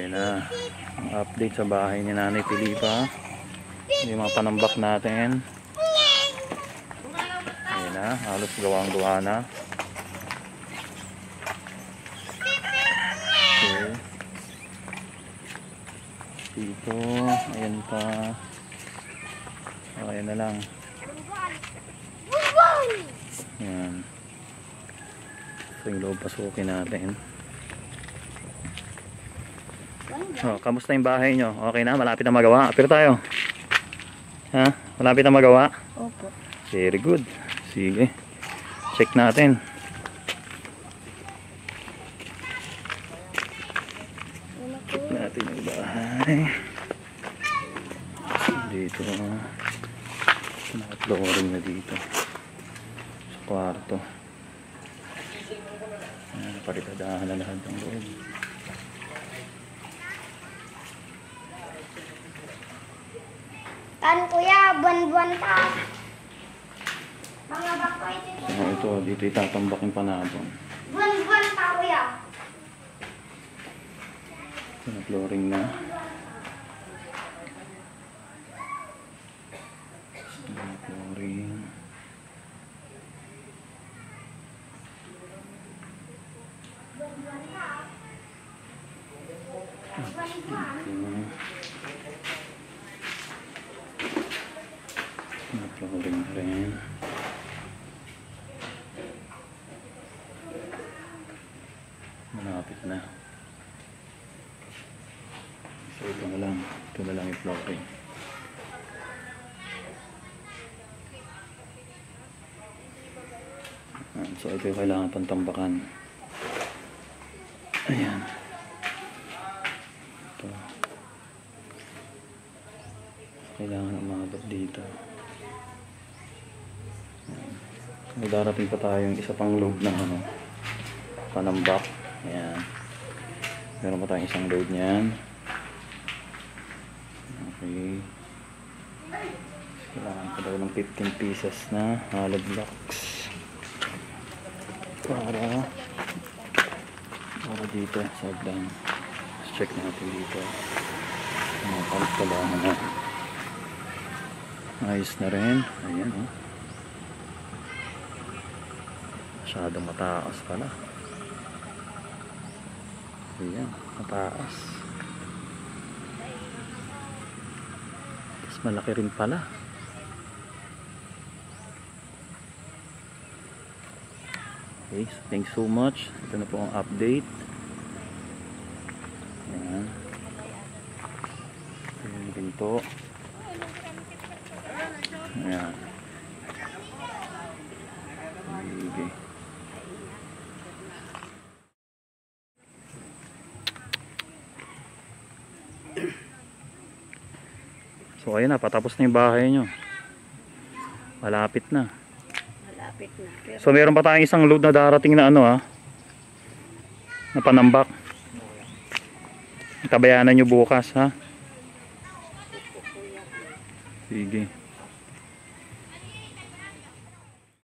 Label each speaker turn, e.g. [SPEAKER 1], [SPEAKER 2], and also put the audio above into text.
[SPEAKER 1] Ayan na. Ang update sa bahay ni Nanay Felipa. Yung mga panambak natin. Ayan na. Halos gawang-gawa na. Okay. Dito. Ayan pa. Ayan na lang. Ayan. So yung loob pasukin natin. Oh, kamusta yung bahay nyo? Okay na? Malapit na magawa? Apir tayo. Ha? Malapit na magawa?
[SPEAKER 2] Opo.
[SPEAKER 1] Very good. Sige. Check natin. Check natin yung bahay. Dito. Naka-flooring na dito. Sa kwarto. Paritadahan na lahat ng loob.
[SPEAKER 2] Tan kuya, buwan-buwan ta. Mga bakoy dito.
[SPEAKER 1] So ito, dito itatambakin pa natin.
[SPEAKER 2] Buwan-buwan ta kuya.
[SPEAKER 1] Flooring na. Flooring. Flooring rin. Malapit na. So ito na lang yung flooring. So ito yung kailangan pantambakan. Ayan. Ito. Kailangan umabot dito. May darating pa tayong isa pang load ng panambak. Ayan. Meron pa tayong isang load niyan. Okay. Kailangan pa daw ng 15 pieces na hollow blocks. Para dito sa hagdan. Check natin dito. Pagkalaman na. Ayos na rin. Ayan o. Masyadong mataas pala. Ayan, mataas. Tapos malaki rin pala. Okay, so thanks so much. Ito na po ang update. Ayan. Ito yung pinto. Ayan. Okay. So ayun na, patapos na yung bahay nyo. Malapit na.
[SPEAKER 2] Malapit na. Pero
[SPEAKER 1] So meron pa tayong isang load na darating na na panambak. Tabayanan nyo bukas ha.
[SPEAKER 2] kuya.
[SPEAKER 1] Sige.